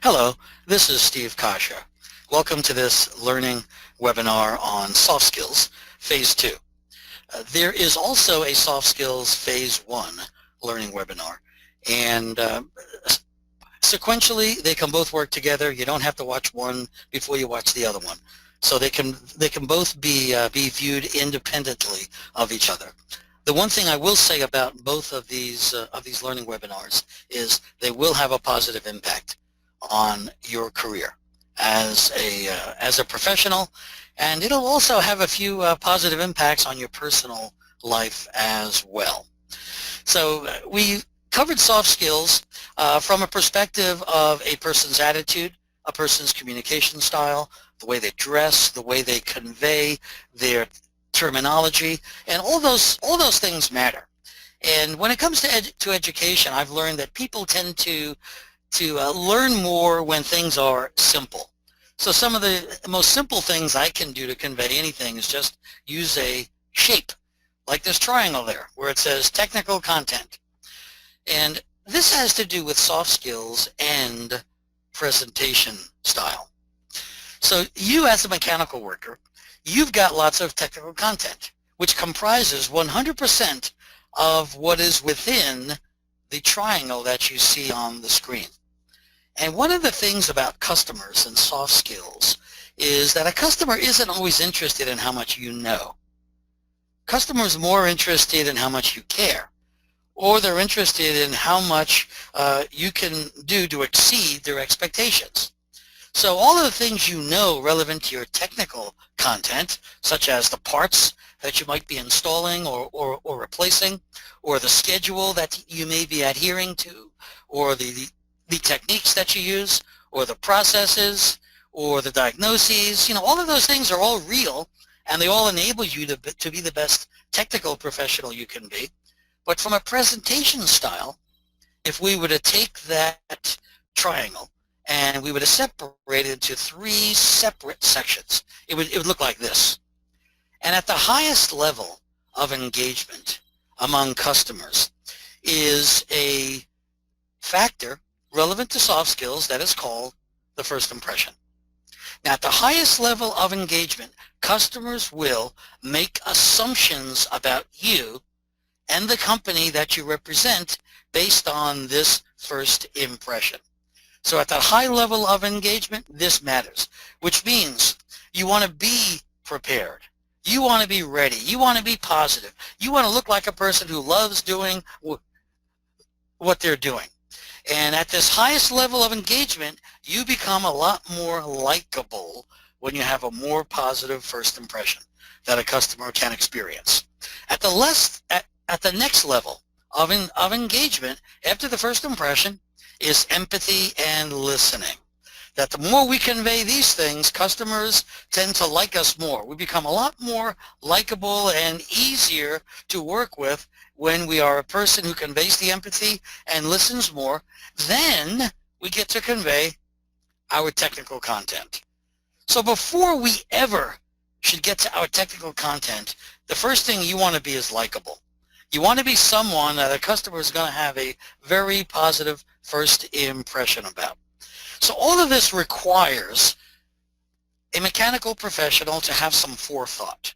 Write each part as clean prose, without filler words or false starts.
Hello, this is Steve Coscia. Welcome to this learning webinar on soft skills, Phase 2. There is also a soft skills Phase 1 learning webinar, and sequentially they can both work together. You don't have to watch one before you watch the other one. So they can both be viewed independently of each other. The one thing I will say about both of these learning webinars is they will have a positive impact on your career as a professional, and it'll also have a few positive impacts on your personal life as well. So we covered soft skills from a perspective of a person's attitude, a person's communication style, the way they dress, the way they convey their terminology, and all those things matter. And when it comes to education, I've learned that people tend to learn more when things are simple. So some of the most simple things I can do to convey anything is just use a shape, like this triangle there, where it says technical content. And this has to do with soft skills and presentation style. So you as a mechanical worker, you've got lots of technical content, which comprises 100% of what is within the triangle that you see on the screen. And one of the things about customers and soft skills is that a customer isn't always interested in how much you know. Customers are more interested in how much you care, or they're interested in how much you can do to exceed their expectations. So all of the things you know relevant to your technical content, such as the parts that you might be installing or replacing, or the schedule that you may be adhering to, or the techniques that you use, or the processes, or the diagnoses, all of those things are all real, and they all enable you to be the best technical professional you can be. But from a presentation style, if we were to take that triangle and we were to separate it into 3 separate sections, it would look like this. And at the highest level of engagement among customers is a factor relevant to soft skills that is called the first impression. Now, at the highest level of engagement, customers will make assumptions about you and the company that you represent based on this first impression. So at that high level of engagement, this matters, which means you want to be prepared. You want to be ready. You want to be positive. You want to look like a person who loves doing what they're doing. And at this highest level of engagement, you become a lot more likable when you have a more positive first impression that a customer can experience. At the next level of engagement, after the first impression, is empathy and listening. That the more we convey these things, customers tend to like us more. We become a lot more likable and easier to work with when we are a person who conveys the empathy and listens more. Then we get to convey our technical content. So before we ever should get to our technical content, the first thing you want to be is likable. You want to be someone that a customer is going to have a very positive first impression about. So all of this requires a mechanical professional to have some forethought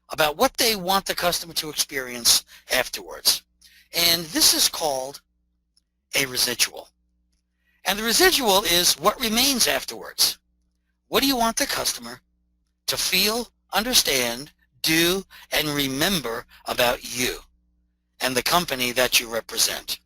about what they want the customer to experience afterwards. And this is called a residual. And the residual is what remains afterwards. What do you want the customer to feel, understand, do, and remember about you and the company that you represent?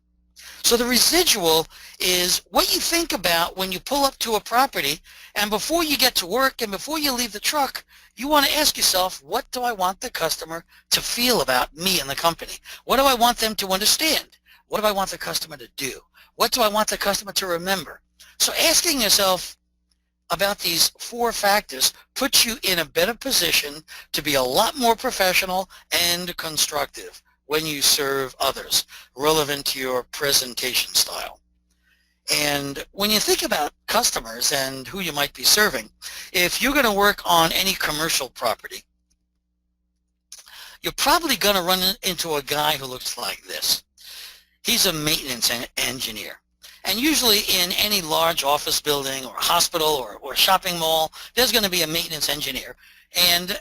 So the residual is what you think about when you pull up to a property, and before you get to work and before you leave the truck, you want to ask yourself, what do I want the customer to feel about me and the company? What do I want them to understand? What do I want the customer to do? What do I want the customer to remember? So asking yourself about these 4 factors puts you in a better position to be a lot more professional and constructive when you serve others, relevant to your presentation style. And when you think about customers and who you might be serving, if you're going to work on any commercial property, you're probably going to run into a guy who looks like this. He's a maintenance engineer. And usually in any large office building or hospital or shopping mall, there's going to be a maintenance engineer. And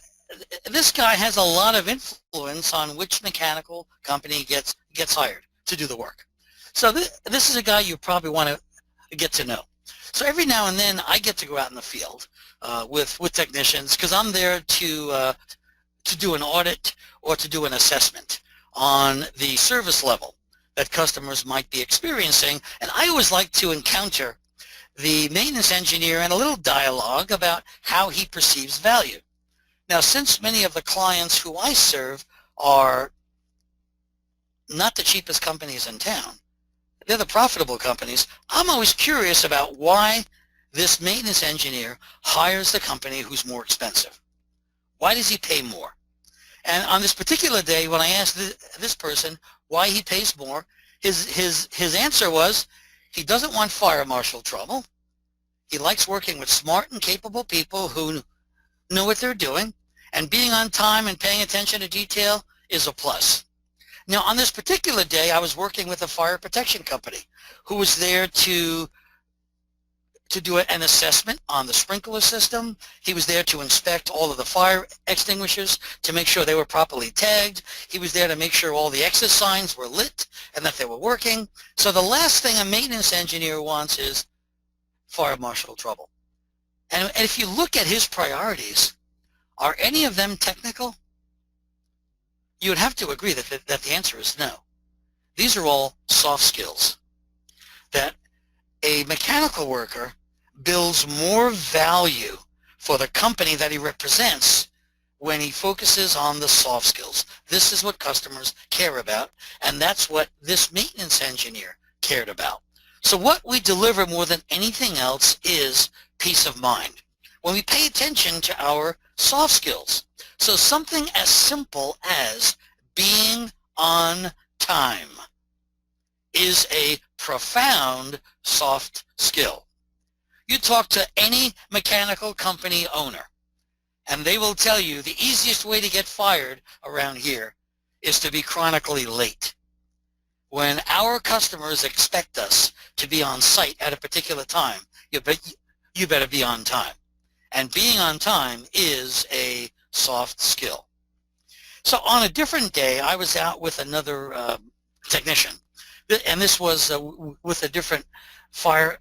this guy has a lot of influence on which mechanical company gets hired to do the work. So this is a guy you probably want to get to know. So every now and then I get to go out in the field with technicians, because I'm there to do an audit or to do an assessment on the service level that customers might be experiencing. And I always like to encounter the maintenance engineer and a little dialogue about how he perceives value. Now, since many of the clients who I serve are not the cheapest companies in town, they're the profitable companies, I'm always curious about why this maintenance engineer hires the company who's more expensive. Why does he pay more? And on this particular day, when I asked this person why he pays more, his answer was he doesn't want fire marshal trouble. He likes working with smart and capable people who know what they're doing, and being on time and paying attention to detail is a plus. Now, on this particular day, I was working with a fire protection company who was there to do an assessment on the sprinkler system. He was there to inspect all of the fire extinguishers to make sure they were properly tagged. He was there to make sure all the exit signs were lit and that they were working. So the last thing a maintenance engineer wants is fire marshal trouble. And if you look at his priorities, are any of them technical? You would have to agree that the answer is no. These are all soft skills. That a mechanical worker builds more value for the company that he represents when he focuses on the soft skills. This is what customers care about, and that's what this maintenance engineer cared about. So what we deliver more than anything else is peace of mind when we pay attention to our soft skills. So something as simple as being on time is a profound soft skill. You talk to any mechanical company owner, and they will tell you the easiest way to get fired around here is to be chronically late. When our customers expect us to be on site at a particular time, you better be on time. And being on time is a soft skill. So on a different day, I was out with another technician, and this was with a different fire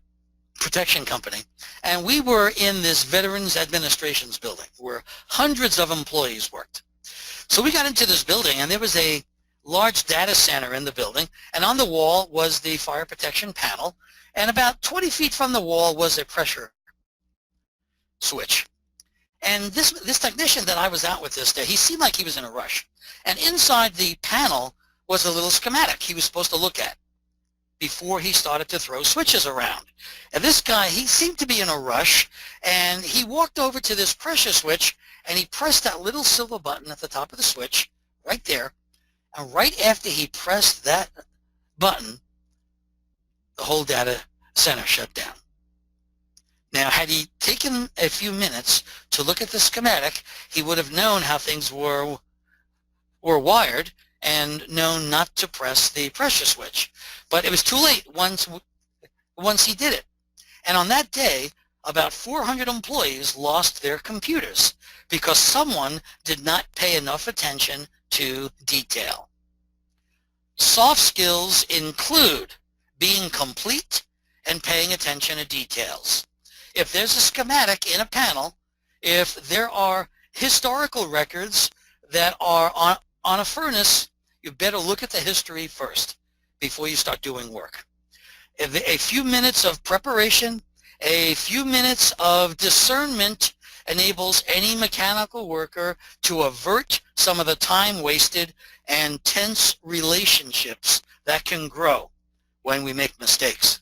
protection company, and we were in this Veterans Administrations building where hundreds of employees worked. So we got into this building, and there was a large data center in the building, and on the wall was the fire protection panel, and about 20 feet from the wall was a pressure switch. And this technician that I was out with this day, he seemed like he was in a rush. And inside the panel was a little schematic he was supposed to look at before he started to throw switches around. And this guy, he seemed to be in a rush, and he walked over to this pressure switch, and he pressed that little silver button at the top of the switch, right there. And right after he pressed that button, the whole data center shut down. Now, had he taken a few minutes to look at the schematic, he would have known how things were wired and known not to press the pressure switch. But it was too late once he did it. And on that day, about 400 employees lost their computers because someone did not pay enough attention to detail. Soft skills include being complete and paying attention to details. If there's a schematic in a panel, if there are historical records that are on a furnace, you better look at the history first before you start doing work. A few minutes of preparation, a few minutes of discernment enables any mechanical worker to avert some of the time wasted and tense relationships that can grow when we make mistakes.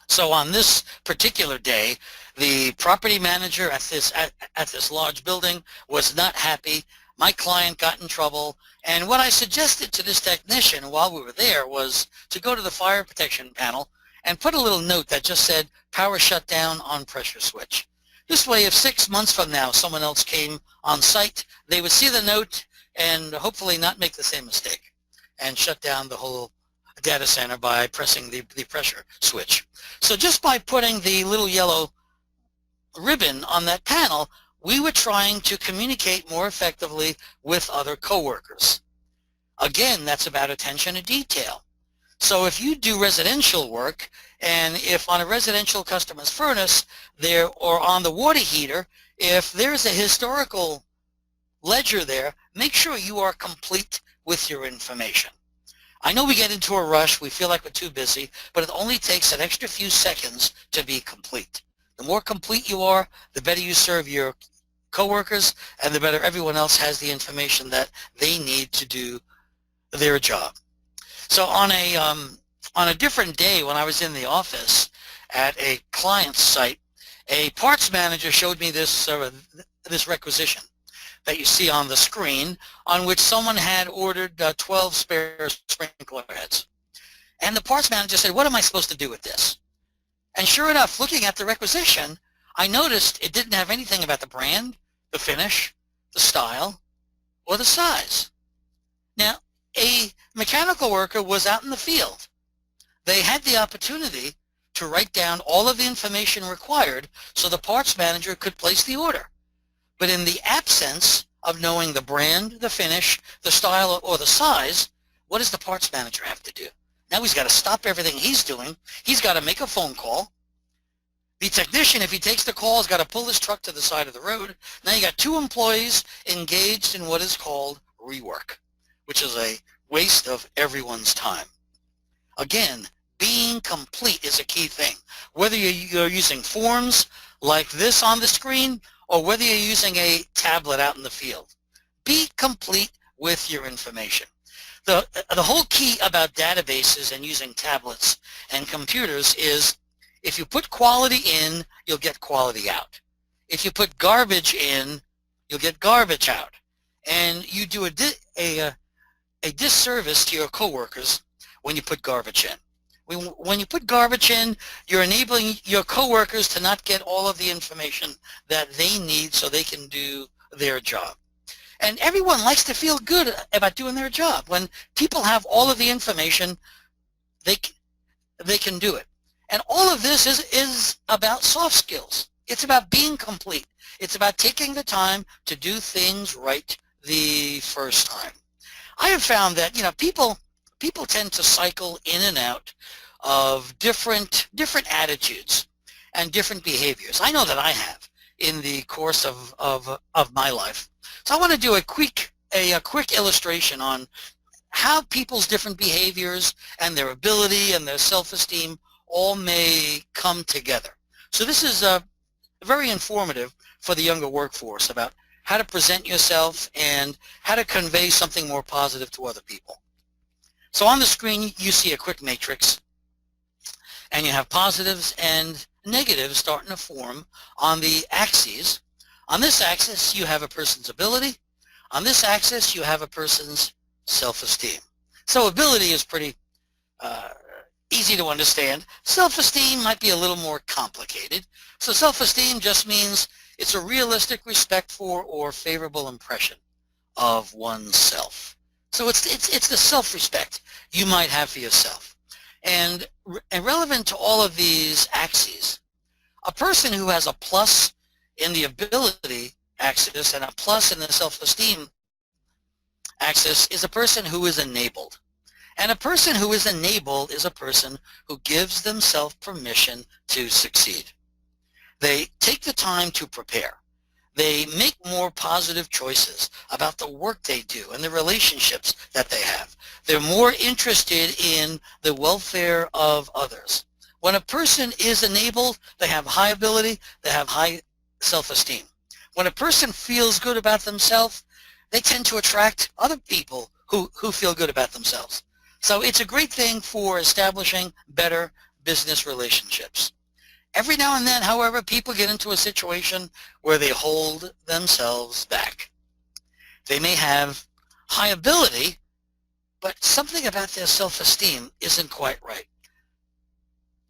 So on this particular day, the property manager at this large building was not happy. My client got in trouble, and what I suggested to this technician while we were there was to go to the fire protection panel and put a little note that just said, power shutdown on pressure switch. This way, if 6 months from now someone else came on site, they would see the note and hopefully not make the same mistake and shut down the whole data center by pressing the pressure switch. So just by putting the little yellow ribbon on that panel, we were trying to communicate more effectively with other coworkers. Again, that's about attention to detail. So if you do residential work, and if on a residential customer's furnace there, or on the water heater, if there's a historical ledger there, make sure you are complete with your information. I know we get into a rush, we feel like we're too busy, but it only takes an extra few seconds to be complete. The more complete you are, the better you serve your coworkers, and the better everyone else has the information that they need to do their job. So on a different day, when I was in the office at a client's site, a parts manager showed me this this requisition that you see on the screen, on which someone had ordered 12 spare sprinkler heads. And the parts manager said, "What am I supposed to do with this?" And sure enough, looking at the requisition, I noticed it didn't have anything about the brand, the finish, the style, or the size. Now, a mechanical worker was out in the field. They had the opportunity to write down all of the information required so the parts manager could place the order. But in the absence of knowing the brand, the finish, the style, or the size, what does the parts manager have to do? Now he's got to stop everything he's doing. He's got to make a phone call. The technician, if he takes the call, has got to pull his truck to the side of the road. Now you got two employees engaged in what is called rework, which is a waste of everyone's time. Again, being complete is a key thing. Whether you're using forms like this on the screen, or whether you're using a tablet out in the field, be complete with your information. The whole key about databases and using tablets and computers is, if you put quality in, you'll get quality out. If you put garbage in, you'll get garbage out. And you do a disservice to your coworkers when you put garbage in. When you put garbage in, you're enabling your coworkers to not get all of the information that they need so they can do their job. And everyone likes to feel good about doing their job. When people have all of the information, they can do it. And all of this is about soft skills. It's about being complete. It's about taking the time to do things right the first time. I have found that, people tend to cycle in and out of different attitudes and different behaviors. I know that I have in the course of my life. So I want to do a quick illustration on how people's different behaviors and their ability and their self-esteem all may come together. So this is very informative for the younger workforce about how to present yourself and how to convey something more positive to other people. So on the screen you see a quick matrix, and you have positives and negatives starting to form on the axes. On this axis you have a person's ability. On this axis you have a person's self-esteem. So ability is pretty easy to understand. Self-esteem might be a little more complicated. So self-esteem just means it's a realistic respect for or favorable impression of oneself. So it's the self-respect you might have for yourself. And relevant to all of these axes, a person who has a plus in the ability axis and a plus in the self-esteem axis is a person who is enabled. And a person who is enabled is a person who gives themselves permission to succeed. They take the time to prepare. They make more positive choices about the work they do and the relationships that they have. They're more interested in the welfare of others. When a person is enabled, they have high ability, they have high self-esteem. When a person feels good about themselves, they tend to attract other people who feel good about themselves. So it's a great thing for establishing better business relationships. Every now and then, however, people get into a situation where they hold themselves back. They may have high ability, but something about their self-esteem isn't quite right.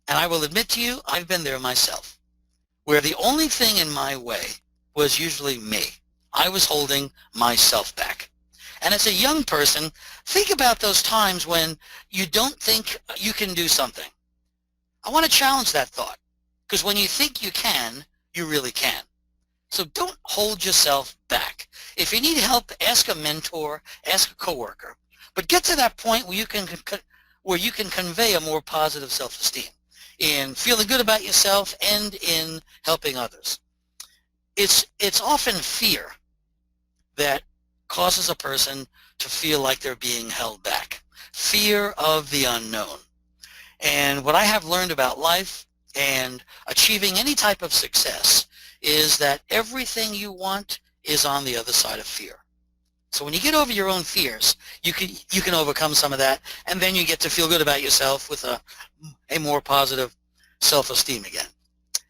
And I will admit to you, I've been there myself, where the only thing in my way was usually me. I was holding myself back. And as a young person, think about those times when you don't think you can do something. I want to challenge that thought, because when you think you can, you really can. So don't hold yourself back. If you need help, ask a mentor, ask a coworker, but get to that point where you can convey a more positive self-esteem in feeling good about yourself and in helping others. It's often fear that causes a person to feel like they're being held back. Fear of the unknown. And what I have learned about life and achieving any type of success is that everything you want is on the other side of fear. So when you get over your own fears, you can overcome some of that, and then you get to feel good about yourself with a more positive self-esteem again.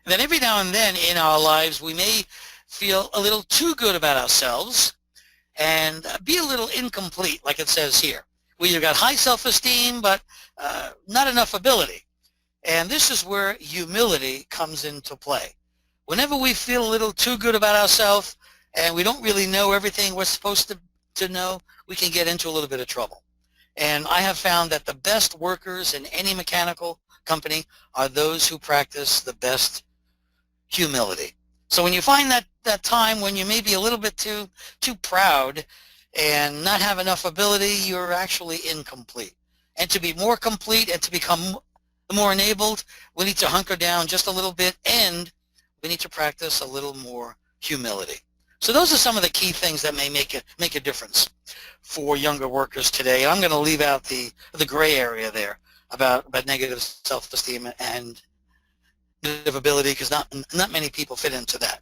And then every now and then in our lives, we may feel a little too good about ourselves and be a little incomplete, like it says here. We either got high self-esteem, but not enough ability. And this is where humility comes into play. Whenever we feel a little too good about ourselves and we don't really know everything we're supposed to know, we can get into a little bit of trouble. And I have found that the best workers in any mechanical company are those who practice the best humility. So when you find that time when you may be a little bit too proud and not have enough ability, you're actually incomplete. And to be more complete and to become more enabled, we need to hunker down just a little bit, and we need to practice a little more humility. So those are some of the key things that may make a difference for younger workers today. I'm going to leave out the gray area there about negative self-esteem and negative ability, because not many people fit into that.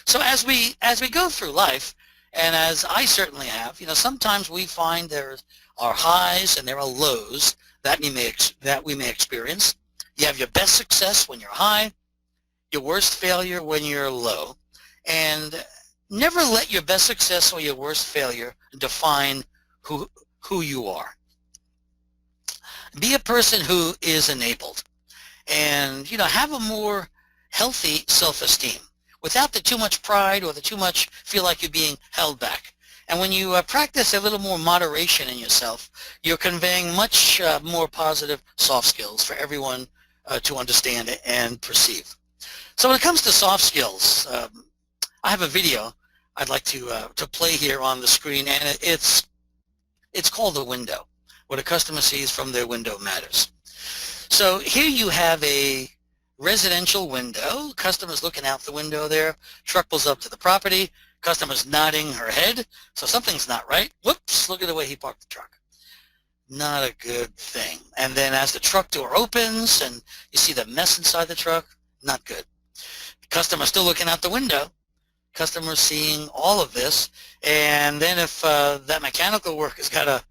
So as we go through life, and as I certainly have, sometimes we find there are highs and there are lows that we may experience. You have your best success when you're high, your worst failure when you're low, and never let your best success or your worst failure define who you are. Be a person who is enabled, and have a more healthy self-esteem without the too much pride or the too much feel like you're being held back. And when you practice a little more moderation in yourself, you're conveying much more positive soft skills for everyone to understand and perceive. So when it comes to soft skills, I have a video I'd like to play here on the screen, and it's called The Window. What a customer sees from their window matters. So here you have a residential window. Customer's looking out the window there. Truck pulls up to the property. Customer's nodding her head. So something's not right. Whoops, look at the way he parked the truck. Not a good thing. And then as the truck door opens and you see the mess inside the truck, not good. Customer's still looking out the window. Customer's seeing all of this. And then if that mechanical worker's got a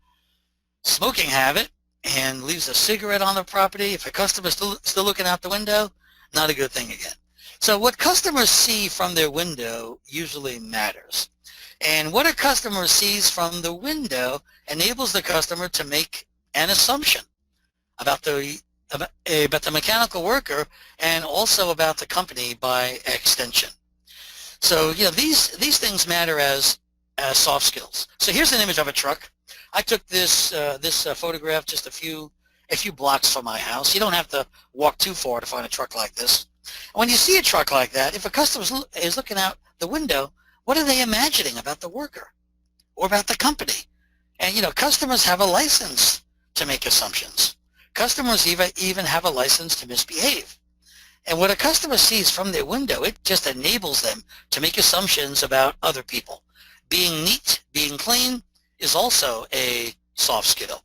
smoking habit and leaves a cigarette on the property, if a customer's still looking out the window, not a good thing again. So what customers see from their window usually matters. And what a customer sees from the window enables the customer to make an assumption about the mechanical worker and also about the company by extension. So these things matter as soft skills. So here's an image of a truck. I took this photograph just a few blocks from my house. You don't have to walk too far to find a truck like this. When you see a truck like that, if a customer is looking out the window, what are they imagining about the worker or about the company? And customers have a license to make assumptions. Customers even have a license to misbehave. And what a customer sees from their window, it just enables them to make assumptions about other people. Being neat, being clean is also a soft skill.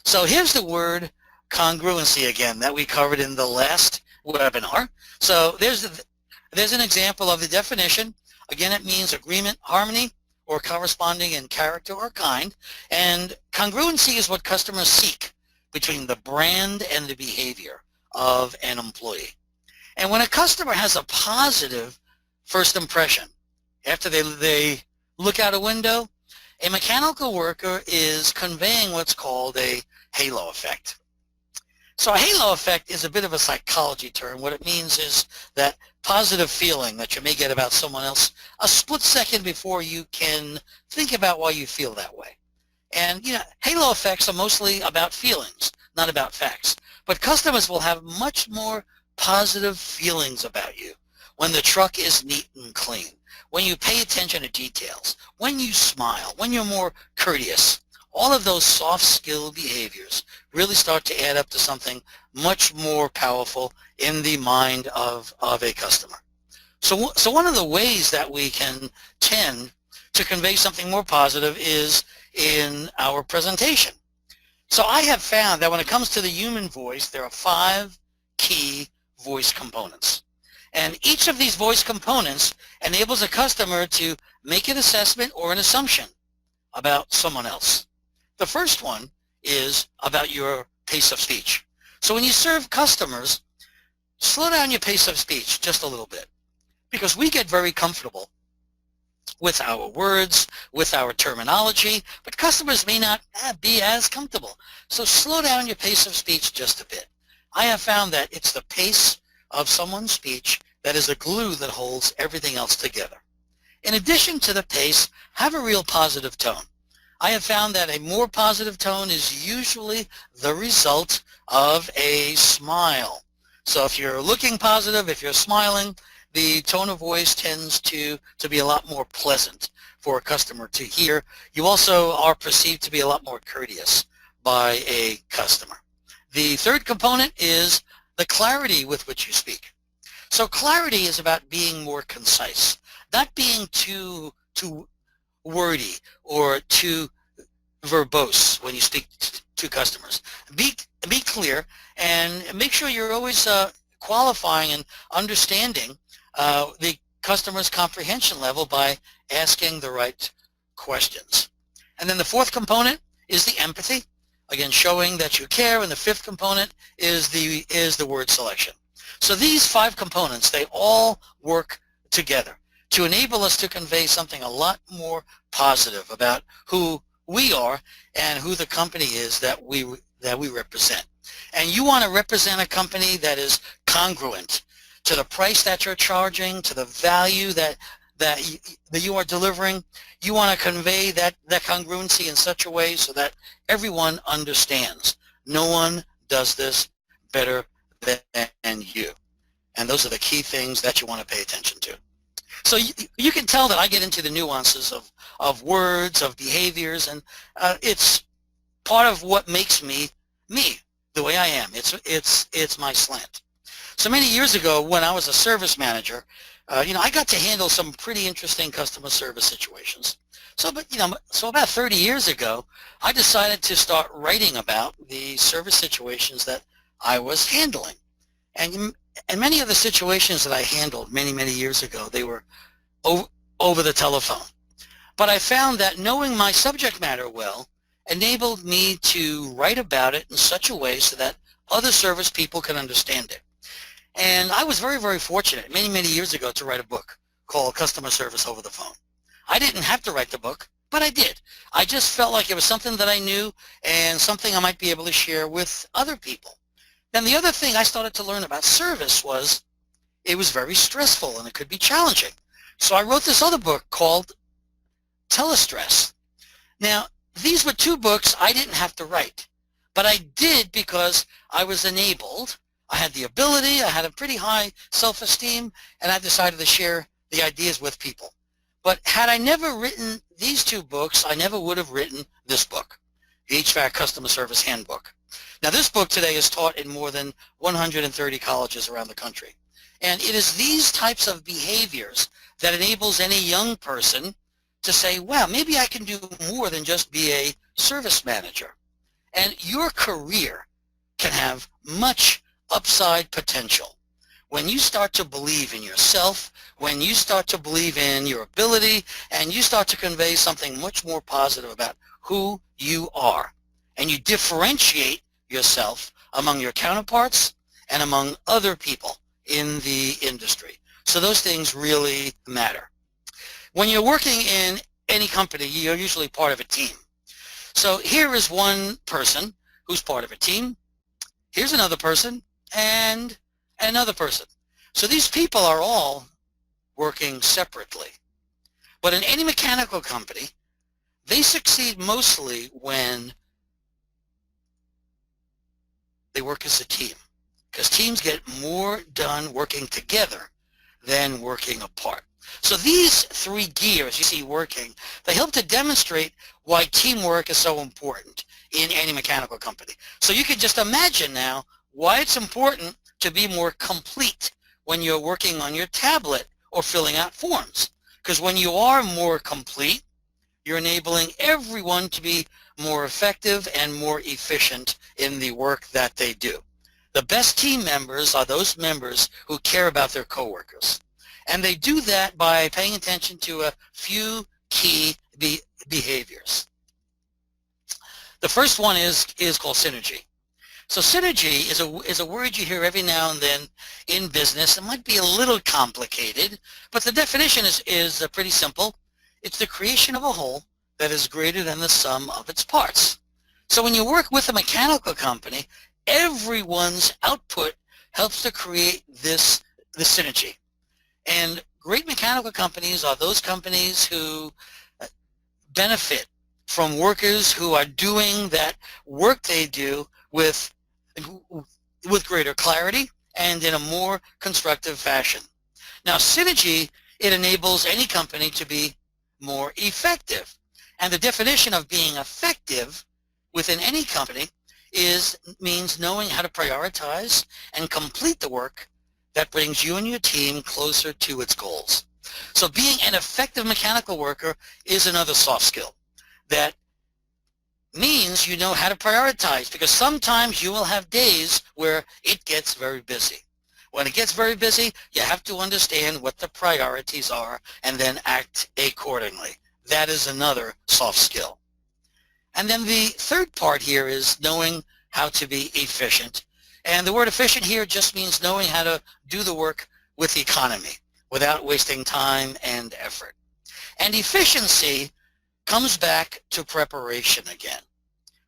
So here's the word congruency again that we covered in the last webinar. So there's an example of the definition. Again, it means agreement, harmony, or corresponding in character or kind. And congruency is what customers seek between the brand and the behavior of an employee. And when a customer has a positive first impression, after they look out a window, a mechanical worker is conveying what's called a halo effect. So a halo effect is a bit of a psychology term. What it means is that positive feeling that you may get about someone else a split second before you can think about why you feel that way. And halo effects are mostly about feelings, not about facts. But customers will have much more positive feelings about you when the truck is neat and clean, when you pay attention to details, when you smile, when you're more courteous. All of those soft skill behaviors really start to add up to something much more powerful in the mind of a customer. So one of the ways that we can tend to convey something more positive is in our presentation. So I have found that when it comes to the human voice, there are 5 key voice components. And each of these voice components enables a customer to make an assessment or an assumption about someone else. The first one is about your pace of speech. So when you serve customers, slow down your pace of speech just a little bit, because we get very comfortable with our words, with our terminology, but customers may not be as comfortable. So slow down your pace of speech just a bit. I have found that it's the pace of someone's speech that is a glue that holds everything else together. In addition to the pace, have a real positive tone. I have found that a more positive tone is usually the result of a smile. So if you're looking positive, if you're smiling, the tone of voice tends to be a lot more pleasant for a customer to hear. You also are perceived to be a lot more courteous by a customer. The third component is the clarity with which you speak. So clarity is about being more concise, not being too wordy or too verbose when you speak to customers. Be clear and make sure you're always qualifying and understanding the customer's comprehension level by asking the right questions. And then the fourth component is the empathy, again showing that you care, and the fifth component is the word selection. So these 5 components, they all work together to enable us to convey something a lot more positive about who we are and who the company is that we represent. And you want to represent a company that is congruent to the price that you're charging, to the value that you are delivering. You want to convey that congruency in such a way so that everyone understands. No one does this better than you. And those are the key things that you want to pay attention to. So you can tell that I get into the nuances of words, of behaviors, and it's part of what makes me the way I am. It's my slant. So many years ago, when I was a service manager, I got to handle some pretty interesting customer service situations. So about 30 years ago, I decided to start writing about the service situations that I was handling. And many of the situations that I handled many years ago, they were over the telephone. But I found that knowing my subject matter well enabled me to write about it in such a way so that other service people can understand it. And I was very fortunate many years ago to write a book called Customer Service Over the Phone. I didn't have to write the book, but I did. I just felt like it was something that I knew and something I might be able to share with other people. Then the other thing I started to learn about service was it was very stressful and it could be challenging. So I wrote this other book called Telestress. Now, these were 2 books I didn't have to write, but I did because I was enabled. I had the ability, I had a pretty high self-esteem, and I decided to share the ideas with people. But had I never written these 2 books, I never would have written this book, the HVAC Customer Service Handbook. Now, this book today is taught in more than 130 colleges around the country. And it is these types of behaviors that enables any young person to say, wow, maybe I can do more than just be a service manager. And your career can have much upside potential when you start to believe in yourself, when you start to believe in your ability, and you start to convey something much more positive about who you are. And you differentiate yourself among your counterparts and among other people in the industry. So those things really matter. When you're working in any company, you're usually part of a team. So here is one person who's part of a team. Here's another person and another person. So these people are all working separately. But in any mechanical company, They succeed mostly when they work as a team, because teams get more done working together than working apart. So these three gears you see working, they help to demonstrate why teamwork is so important in any mechanical company. So you can just imagine now why it's important to be more complete when you're working on your tablet or filling out forms. Because when you are more complete, you're enabling everyone to be more effective and more efficient in the work that they do. The best team members are those members who care about their coworkers. And they do that by paying attention to a few key behaviors. The first one is called synergy. So synergy is a word you hear every now and then in business. It might be a little complicated, but the definition is pretty simple. It's the creation of a whole that is greater than the sum of its parts. So when you work with a mechanical company, everyone's output helps to create the synergy. And great mechanical companies are those companies who benefit from workers who are doing that work they do with greater clarity and in a more constructive fashion. Now, synergy, it enables any company to be more effective. And the definition of being effective within any company means knowing how to prioritize and complete the work that brings you and your team closer to its goals. So being an effective mechanical worker is another soft skill that means you know how to prioritize, because sometimes you will have days where it gets very busy. When it gets very busy, you have to understand what the priorities are and then act accordingly. That is another soft skill. And then the third part here is knowing how to be efficient. And the word efficient here just means knowing how to do the work with economy without wasting time and effort. And efficiency comes back to preparation again.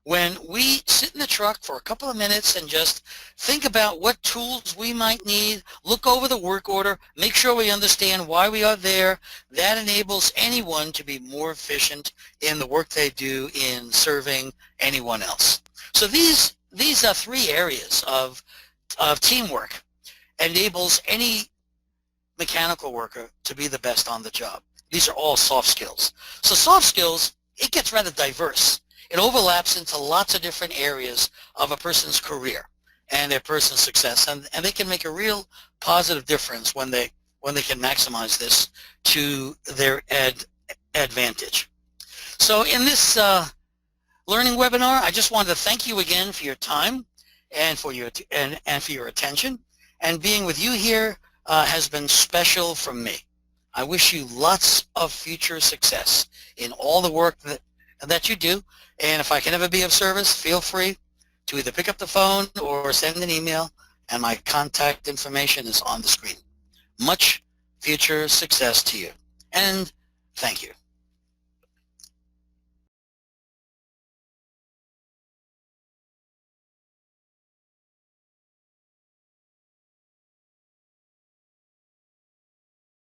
When we sit in the truck for a couple of minutes and just think about what tools we might need, look over the work order, make sure we understand why we are there, that enables anyone to be more efficient in the work they do in serving anyone else. So these are three areas of teamwork. Enables any mechanical worker to be the best on the job. These are all soft skills. So soft skills, it gets rather diverse. It overlaps into lots of different areas of a person's career and their personal success, and they can make a real positive difference when they can maximize this to their advantage. So in this learning webinar, I just wanted to thank you again for your time and for your attention. And being with you here has been special from me. I wish you lots of future success in all the work that you do. And if I can ever be of service, feel free to either pick up the phone or send an email, and my contact information is on the screen. Much future success to you, and thank you.